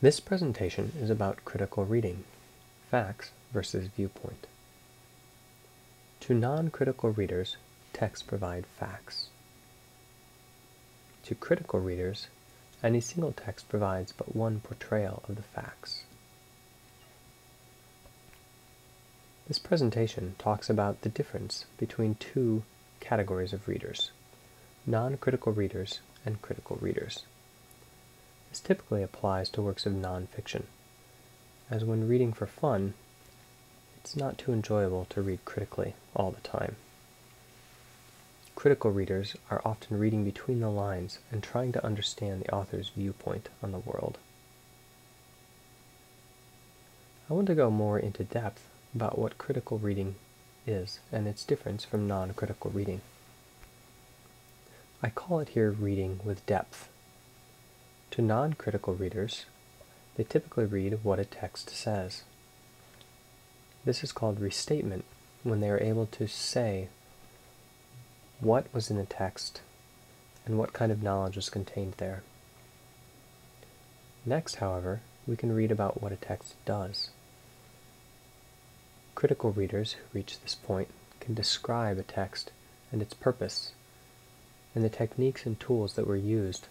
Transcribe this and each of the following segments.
This presentation is about critical reading, facts versus viewpoint. To non-critical readers, texts provide facts. To critical readers, any single text provides but one portrayal of the facts. This presentation talks about the difference between two categories of readers, non-critical readers and critical readers. This typically applies to works of nonfiction, as when reading for fun, it's not too enjoyable to read critically all the time. Critical readers are often reading between the lines and trying to understand the author's viewpoint on the world. I want to go more into depth about what critical reading is and its difference from non-critical reading. I call it here reading with depth. To non-critical readers, they typically read what a text says. This is called restatement when they are able to say what was in the text and what kind of knowledge was contained there. Next, however, we can read about what a text does. Critical readers who reach this point can describe a text and its purpose, and the techniques and tools that were used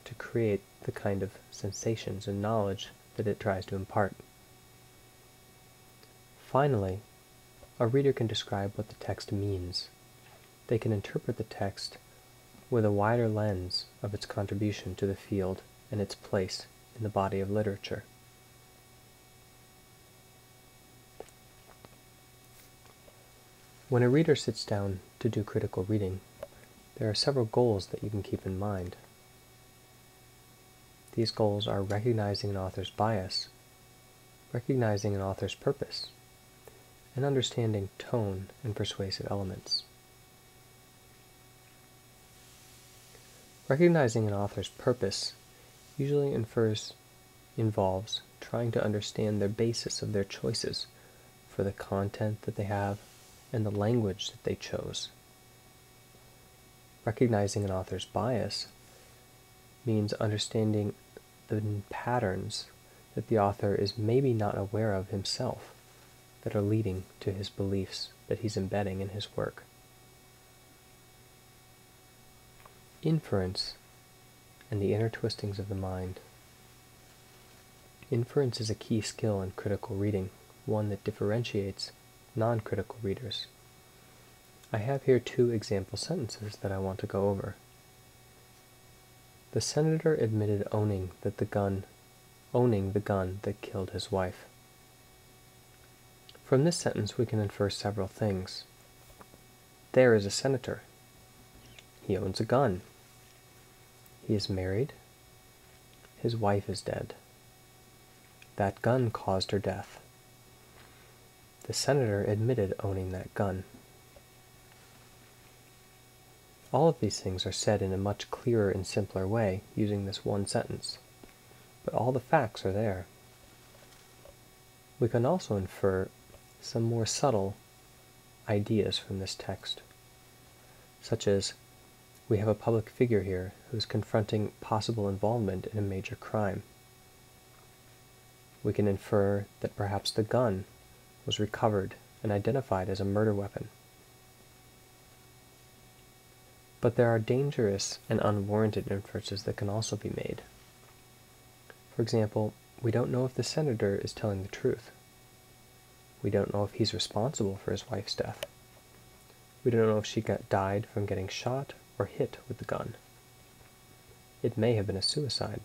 to create the kind of sensations and knowledge that it tries to impart. Finally, a reader can describe what the text means. They can interpret the text with a wider lens of its contribution to the field and its place in the body of literature. When a reader sits down to do critical reading, there are several goals that you can keep in mind. These goals are recognizing an author's bias, recognizing an author's purpose, and understanding tone and persuasive elements. Recognizing an author's purpose usually involves trying to understand the basis of their choices for the content that they have and the language that they chose. Recognizing an author's bias means understanding the patterns that the author is maybe not aware of himself that are leading to his beliefs that he's embedding in his work. Inference and the inner twistings of the mind. Inference is a key skill in critical reading, one that differentiates non-critical readers. I have here two example sentences that I want to go over. The senator admitted owning the gun that killed his wife. From this sentence we can infer several things. There is a senator. He owns a gun. He is married. His wife is dead. That gun caused her death. The senator admitted owning that gun. All of these things are said in a much clearer and simpler way using this one sentence, but all the facts are there. We can also infer some more subtle ideas from this text, such as we have a public figure here who is confronting possible involvement in a major crime. We can infer that perhaps the gun was recovered and identified as a murder weapon. But there are dangerous and unwarranted inferences that can also be made. For example, we don't know if the senator is telling the truth. We don't know if he's responsible for his wife's death. We don't know if she died from getting shot or hit with the gun. It may have been a suicide.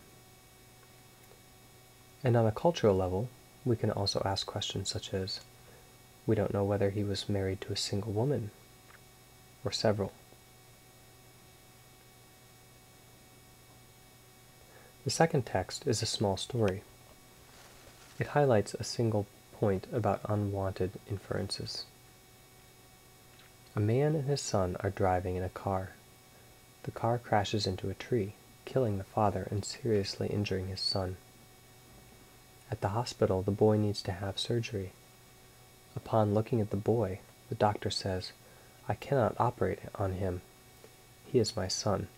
And on a cultural level, we can also ask questions such as, we don't know whether he was married to a single woman or several. The second text is a small story. It highlights a single point about unwanted inferences. A man and his son are driving in a car. The car crashes into a tree, killing the father and seriously injuring his son. At the hospital, the boy needs to have surgery. Upon looking at the boy, the doctor says, "I cannot operate on him. He is my son."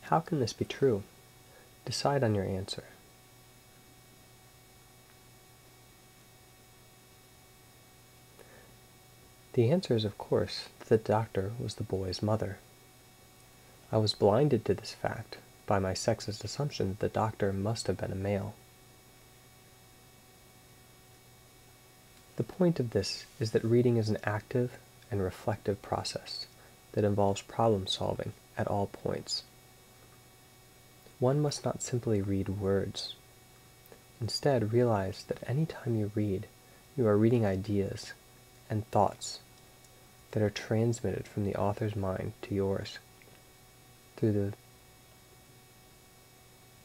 How can this be true? Decide on your answer. The answer is, of course, that the doctor was the boy's mother. I was blinded to this fact by my sexist assumption that the doctor must have been a male. The point of this is that reading is an active and reflective process that involves problem solving at all points. One must not simply read words. Instead, realize that any time you read, you are reading ideas and thoughts that are transmitted from the author's mind to yours through the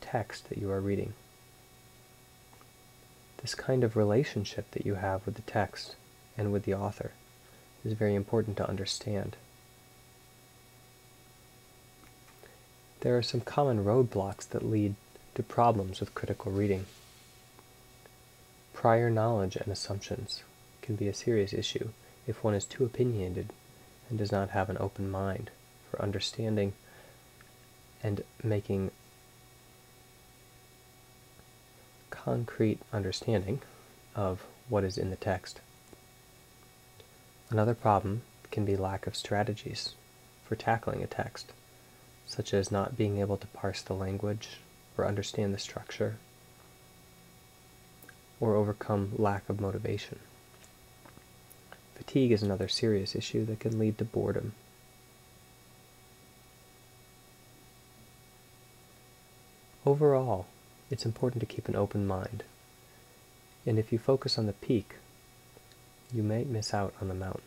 text that you are reading. This kind of relationship that you have with the text and with the author is very important to understand. There are some common roadblocks that lead to problems with critical reading. Prior knowledge and assumptions can be a serious issue if one is too opinionated and does not have an open mind for understanding and making concrete understanding of what is in the text. Another problem can be lack of strategies for tackling a text, such as not being able to parse the language or understand the structure, or overcome lack of motivation. Fatigue is another serious issue that can lead to boredom. Overall, it's important to keep an open mind, and if you focus on the peak, you may miss out on the mountain.